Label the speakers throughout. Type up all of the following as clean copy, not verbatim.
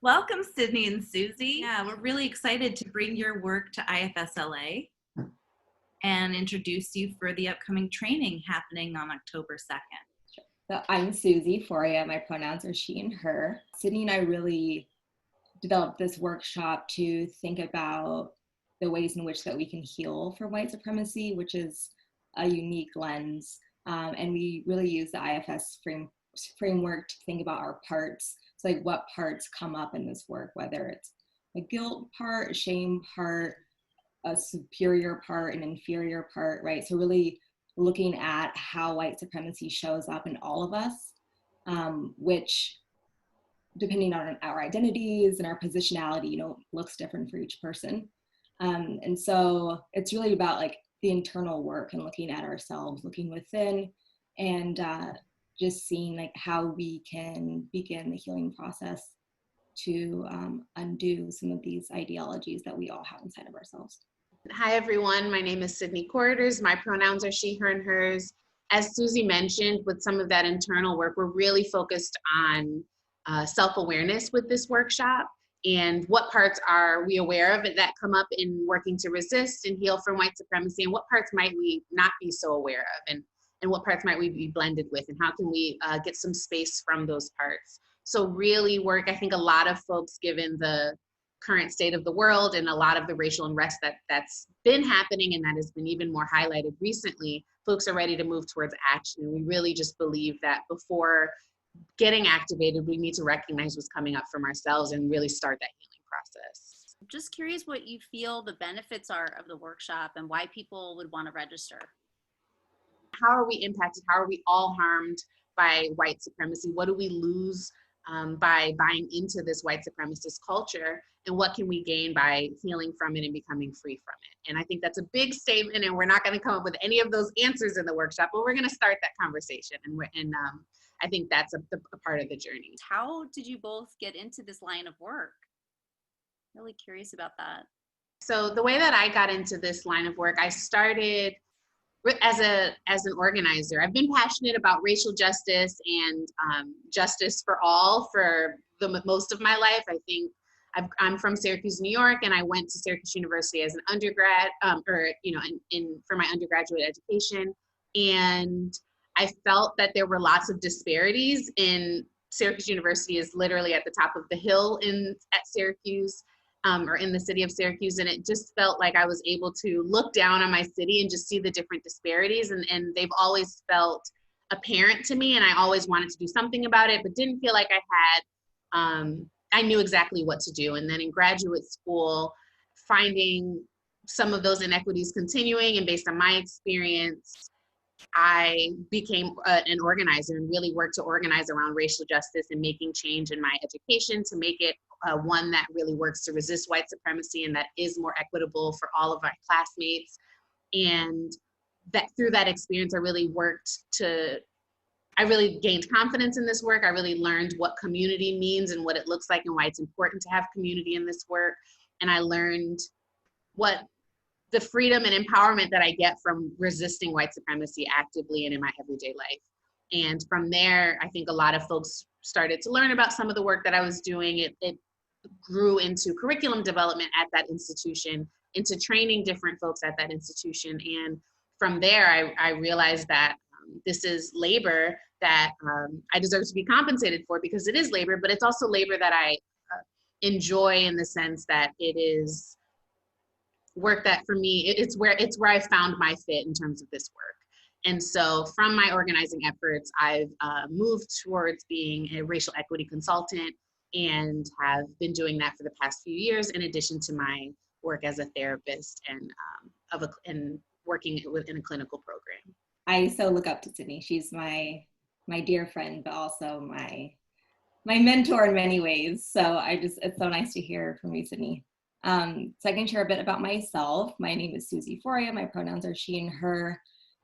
Speaker 1: Welcome, Sydnee and Suzy. Yeah, we're really excited to bring your work to IFSLA and introduce you for the upcoming training happening on October 2nd.
Speaker 2: So I'm Suzy Fauria. My pronouns are she and her. Sydnee and I really developed this workshop to think about the ways in which that we can heal for white supremacy, which is a unique lens. And we really use the IFS framework to think about our parts. So like what parts come up in this work, whether it's a guilt part, a shame part, a superior part, an inferior part, right? So really looking at how white supremacy shows up in all of us, which depending on our identities and our positionality, looks different for each person. And so it's really about like the internal work and looking at ourselves, looking within, and just seeing like how we can begin the healing process to undo some of these ideologies that we all have inside of ourselves.
Speaker 3: Hi, everyone. My name is Sydnee Corriders. My pronouns are she, her, and hers. As Suzy mentioned, with some of that internal work, we're really focused on self-awareness with this workshop and what parts are we aware of that come up in working to resist and heal from white supremacy, and what parts might we not be so aware of, and what parts might we be blended with, and how can we get some space from those parts. So really work, I think a lot of folks, given the current state of the world and a lot of the racial unrest that's been happening and that has been even more highlighted recently, folks are ready to move towards action. And we really just believe that before getting activated, we need to recognize what's coming up from ourselves and really start that healing process.
Speaker 4: I'm just curious what you feel the benefits are of the workshop and why people would want to register.
Speaker 3: How are we impacted? How are we all harmed by white supremacy? What do we lose by buying into this white supremacist culture, and what can we gain by healing from it and becoming free from it? And I think that's a big statement, and we're not going to come up with any of those answers in the workshop, but we're going to start that conversation, and I think that's a part of the journey.
Speaker 4: How did you both get into this line of work? Really curious about that.
Speaker 3: So the way that I got into this line of work, I started as an organizer. I've been passionate about racial justice and justice for all for the most of my life. I think I'm from Syracuse, New York, and I went to Syracuse University as an undergrad, for my undergraduate education. And I felt that there were lots of disparities in Syracuse University is literally at the top of the hill at Syracuse. Or in the city of Syracuse, and it just felt like I was able to look down on my city and just see the different disparities, and they've always felt apparent to me, and I always wanted to do something about it, but didn't feel like I knew exactly what to do. And then in graduate school, finding some of those inequities continuing, and based on my experience, I became an organizer and really worked to organize around racial justice and making change in my education to make it one that really works to resist white supremacy and that is more equitable for all of my classmates. And that through that experience, I really gained confidence in this work. I really learned what community means and what it looks like and why it's important to have community in this work. And I learned what the freedom and empowerment that I get from resisting white supremacy actively and in my everyday life. And from there, I think a lot of folks started to learn about some of the work that I was doing. It grew into curriculum development at that institution, into training different folks at that institution. And from there, I realized that this is labor that I deserve to be compensated for, because it is labor, but it's also labor that I enjoy in the sense that it is work that for me, it's where I found my fit in terms of this work. And so from my organizing efforts, I've moved towards being a racial equity consultant and have been doing that for the past few years, in addition to my work as a therapist and working within a clinical program.
Speaker 2: I so look up to Sydnee. She's my dear friend, but also my mentor in many ways. So it's so nice to hear from you, Sydnee. So I can share a bit about myself. My name is Suzy Fauria. My pronouns are she and her.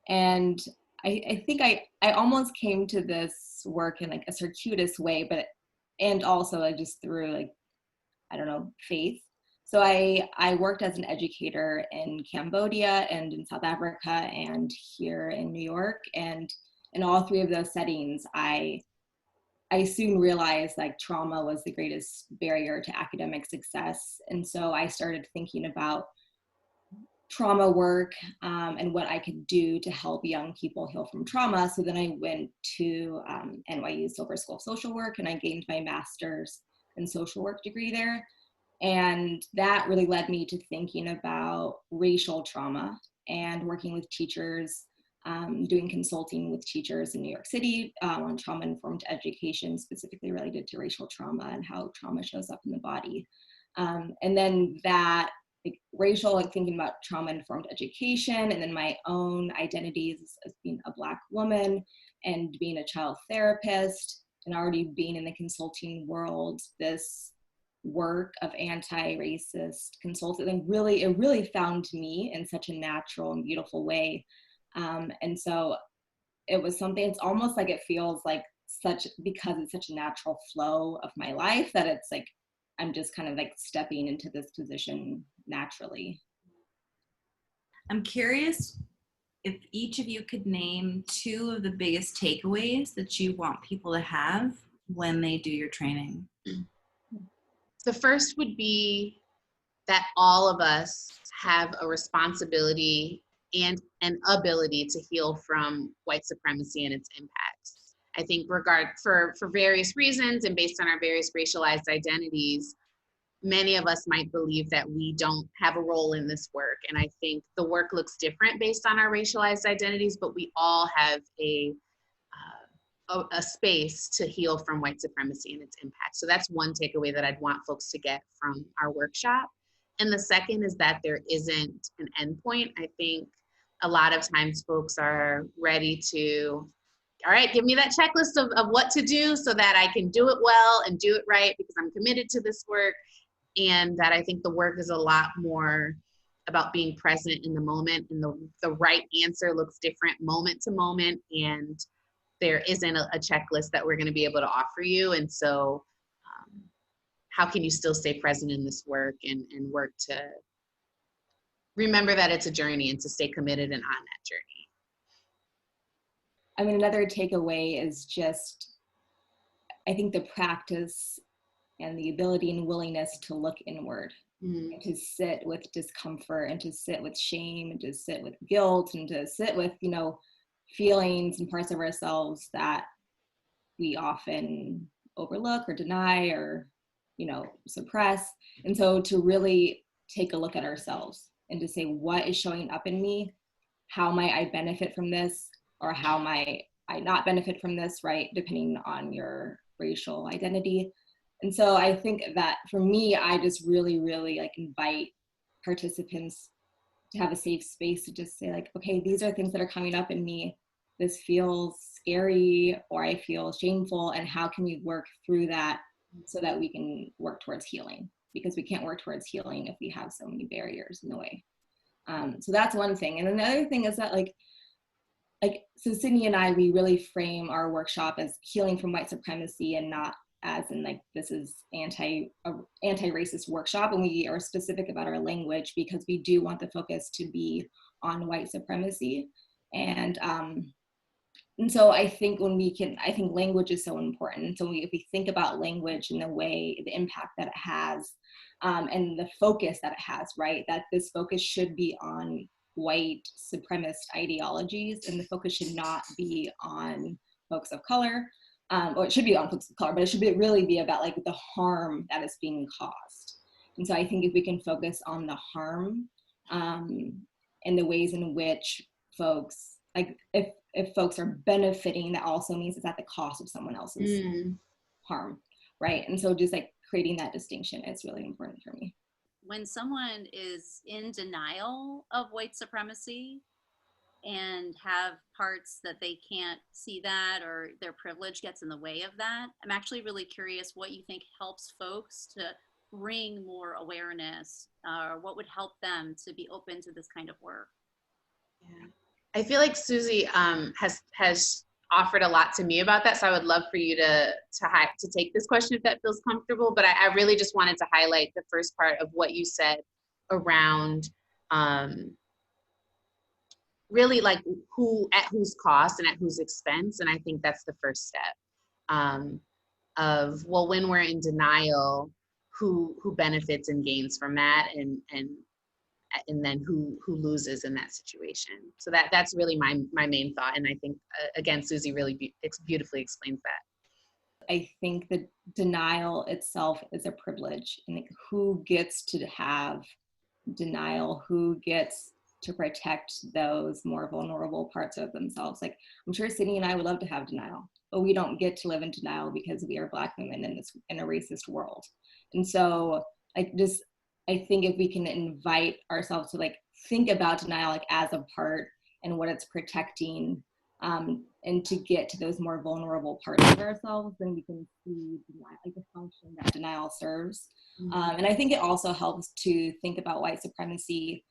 Speaker 2: And I think I almost came to this work in like a circuitous way, and also just through like, I don't know, faith. So I worked as an educator in Cambodia and in South Africa and here in New York. And in all three of those settings, I I soon realized like trauma was the greatest barrier to academic success. And so I started thinking about trauma work and what I could do to help young people heal from trauma. So then I went to NYU Silver School of Social Work, and I gained my master's in social work degree there. And that really led me to thinking about racial trauma and working with teachers, doing consulting with teachers in New York City on trauma-informed education, specifically related to racial trauma and how trauma shows up in the body. And then that like racial, like thinking about trauma-informed education, and then my own identities as being a Black woman and being a child therapist, and already being in the consulting world, this work of anti-racist consulting, and it really found me in such a natural and beautiful way. And so it was something, it's almost like it feels like because it's such a natural flow of my life, that it's like I'm just kind of like stepping into this position naturally.
Speaker 1: I'm curious if each of you could name 2 of the biggest takeaways that you want people to have when they do your training.
Speaker 3: The first would be that all of us have a responsibility and an ability to heal from white supremacy and its impacts. I think for various reasons and based on our various racialized identities, many of us might believe that we don't have a role in this work. And I think the work looks different based on our racialized identities, but we all have a space to heal from white supremacy and its impact. So that's one takeaway that I'd want folks to get from our workshop. And the second is that there isn't an endpoint. I think a lot of times folks are ready to, all right, give me that checklist of what to do so that I can do it well and do it right because I'm committed to this work. And that I think the work is a lot more about being present in the moment, and the right answer looks different moment to moment, and there isn't a checklist that we're going to be able to offer you. And so how can you still stay present in this work and work to remember that it's a journey and to stay committed and on that journey?
Speaker 2: I mean, another takeaway is just, I think the practice and the ability and willingness to look inward, and to sit with discomfort, and to sit with shame, and to sit with guilt, and to sit with, feelings and parts of ourselves that we often overlook or deny or, suppress. And so to really take a look at ourselves and to say, what is showing up in me? How might I benefit from this? Or how might I not benefit from this, right? Depending on your racial identity. And so I think that for me, I just really, really invite participants to have a safe space to just say okay, these are things that are coming up in me. This feels scary, or I feel shameful, and how can we work through that so that we can work towards healing? Because we can't work towards healing if we have so many barriers in the way. So that's one thing. And another thing is that so Sydnee and I, we really frame our workshop as healing from white supremacy, and not as in this is anti-racist workshop. And we are specific about our language because we do want the focus to be on white supremacy. And so I think I think language is so important. So if we think about language and the impact that it has, and the focus that it has, right? That this focus should be on white supremacist ideologies, and the focus should not be on folks of color, or it should be on folks of color, but it should really be about the harm that is being caused. And so I think if we can focus on the harm, and the ways in which folks, if folks are benefiting, that also means it's at the cost of someone else's harm, right? And so just creating that distinction is really important for me.
Speaker 4: When someone is in denial of white supremacy and have parts that they can't see that, or their privilege gets in the way of that, I'm actually really curious what you think helps folks to bring more awareness, or what would help them to be open to this kind of work.
Speaker 3: Yeah, I feel like Suzy has offered a lot to me about that, so I would love for you to take this question if that feels comfortable. But I really just wanted to highlight the first part of what you said around really who at whose cost and at whose expense, and I think that's the first step. well, when we're in denial, who benefits and gains from that, and then who loses in that situation. So that's really my main thought. And I think, again, Suzy really beautifully explains that.
Speaker 2: I think the denial itself is a privilege, and like, who gets to have denial, who gets to protect those more vulnerable parts of themselves. Like, I'm sure Sydnee and I would love to have denial, but we don't get to live in denial because we are Black women in a racist world. And so I think if we can invite ourselves to like think about denial like as a part and what it's protecting, and to get to those more vulnerable parts of ourselves, then we can see denial, like the function that denial serves. And I think it also helps to think about white supremacy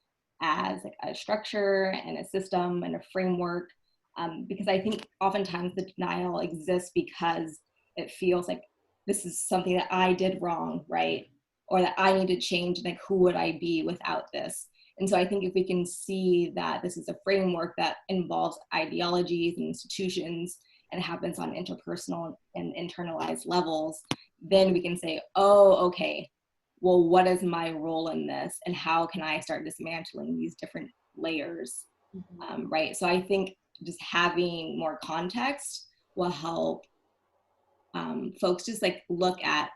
Speaker 2: as like a structure and a system and a framework, because I think oftentimes the denial exists because it feels like this is something that I did wrong, right? Or that I need to change, like who would I be without this? And so I think if we can see that this is a framework that involves ideologies and institutions and happens on interpersonal and internalized levels, then we can say, oh, okay, well, what is my role in this? And how can I start dismantling these different layers, right? So I think just having more context will help folks just like look at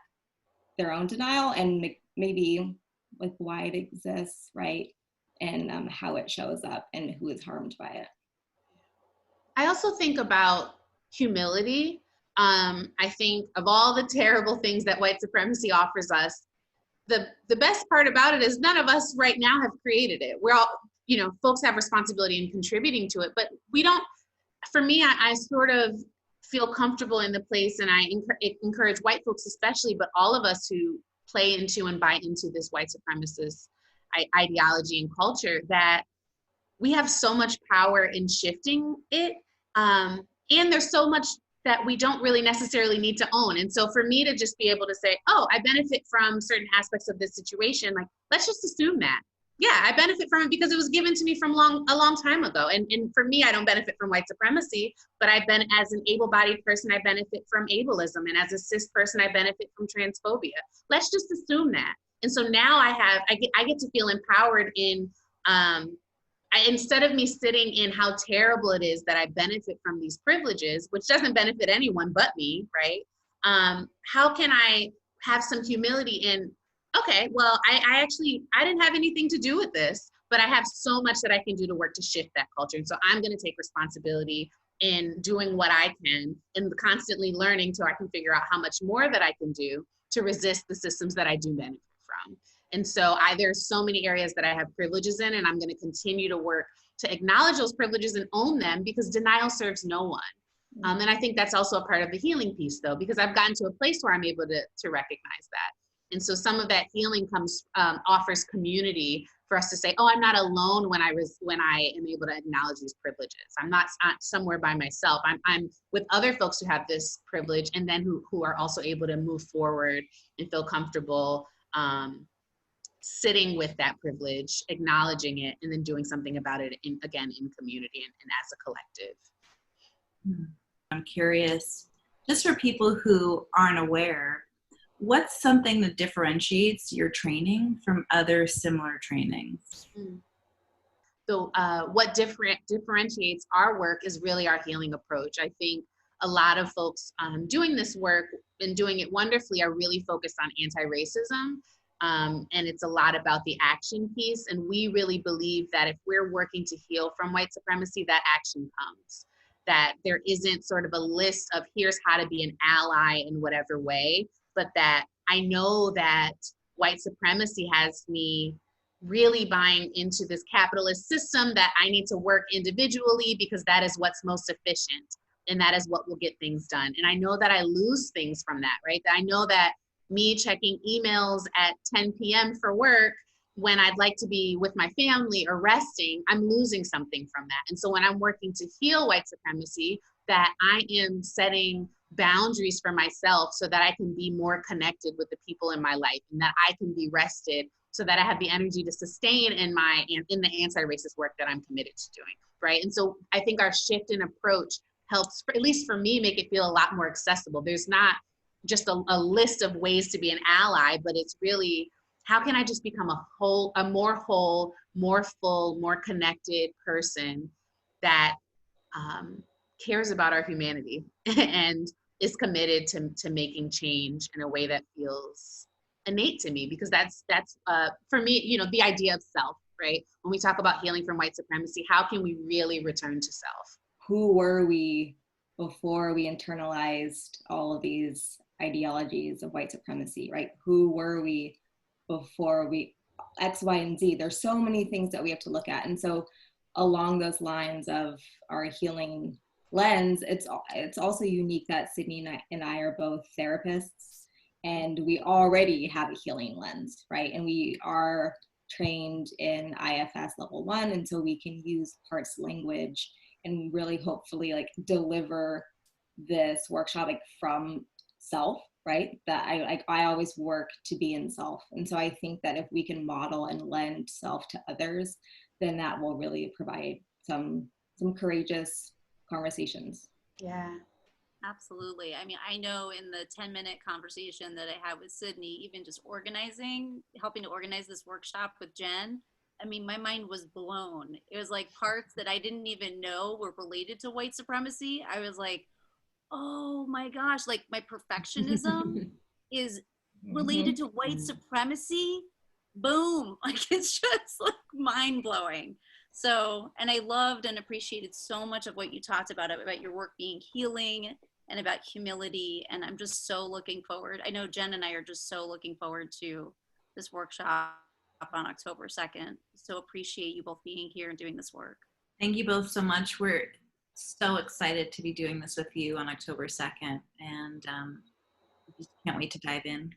Speaker 2: their own denial and maybe like why it exists, right? And how it shows up and who is harmed by it.
Speaker 3: I also think about humility. I think of all the terrible things that white supremacy offers us, the best part about it is none of us right now have created it. We're all, folks have responsibility in contributing to it, but we don't, for me, I sort of feel comfortable in the place, and I encourage white folks especially, but all of us who play into and buy into this white supremacist ideology and culture, that we have so much power in shifting it. And there's so much that we don't really necessarily need to own. And so for me to just be able to say, oh, I benefit from certain aspects of this situation, like, let's just assume that. Yeah, I benefit from it because it was given to me from a long time ago. And for me, I don't benefit from white supremacy, but as an able-bodied person, I benefit from ableism. And as a cis person, I benefit from transphobia. Let's just assume that. And so now I get to feel empowered in, instead of me sitting in how terrible it is that I benefit from these privileges, which doesn't benefit anyone but me, right? How can I have some humility in, okay, well, I didn't have anything to do with this, but I have so much that I can do to work to shift that culture. And so I'm going to take responsibility in doing what I can and constantly learning till I can figure out how much more that I can do to resist the systems that I do benefit from. And so there's so many areas that I have privileges in, and I'm going to continue to work to acknowledge those privileges and own them, because denial serves no one. And I think that's also a part of the healing piece, though, because I've gotten to a place where I'm able to recognize that. And so some of that healing offers community for us to say, oh, I'm not alone when I am able to acknowledge these privileges. I'm not somewhere by myself. I'm with other folks who have this privilege, and then who are also able to move forward and feel comfortable sitting with that privilege, acknowledging it, and then doing something about it in community and as a collective.
Speaker 1: I'm curious, just for people who aren't aware, what's something that differentiates your training from other similar trainings?
Speaker 3: So what differentiates our work is really our healing approach. I think a lot of folks doing this work and doing it wonderfully are really focused on anti-racism. And it's a lot about the action piece. And we really believe that if we're working to heal from white supremacy, that action comes. That there isn't sort of a list of here's how to be an ally in whatever way, but that I know that white supremacy has me really buying into this capitalist system that I need to work individually because that is what's most efficient and that is what will get things done. And I know that I lose things from that, right? That I know that me checking emails at 10 p.m. for work when I'd like to be with my family or resting, I'm losing something from that. And so when I'm working to heal white supremacy, that I am setting boundaries for myself so that I can be more connected with the people in my life, and that I can be rested so that I have the energy to sustain in the anti-racist work that I'm committed to doing, right? And so I think our shift in approach helps, at least for me, make it feel a lot more accessible. There's not just a list of ways to be an ally, but it's really, how can I just become a more whole, more full, more connected person that cares about our humanity and is committed to making change in a way that feels innate to me, because that's for me, you know, the idea of self, right? When we talk about healing from white supremacy, how can we really return to self? Who
Speaker 2: were we before we internalized all of these ideologies of white supremacy, right? Who were we before we X, Y, and Z? There's so many things that we have to look at. And so along those lines of our healing lens, it's also unique that Sydnee and I are both therapists, and we already have a healing lens, right? And we are trained in IFS level 1, and so we can use parts language and really hopefully like deliver this workshop like from self, right? That I always work to be in self. And so I think that if we can model and lend self to others, then that will really provide some courageous conversations.
Speaker 3: Yeah.
Speaker 4: Absolutely. I mean, I know in the 10-minute conversation that I had with Sydnee, even just helping to organize this workshop with Jen, I mean, my mind was blown. It was like parts that I didn't even know were related to white supremacy. I was like, oh my gosh, like my perfectionism is related to white supremacy. Boom. Like it's just like mind blowing. So, and I loved and appreciated so much of what you talked about your work being healing and about humility. And I'm just so looking forward. I know Jen and I are just so looking forward to this workshop on October 2nd. So appreciate you both being here and doing this work.
Speaker 1: Thank you both so much. We're so excited to be doing this with you on October 2nd, and just can't wait to dive in.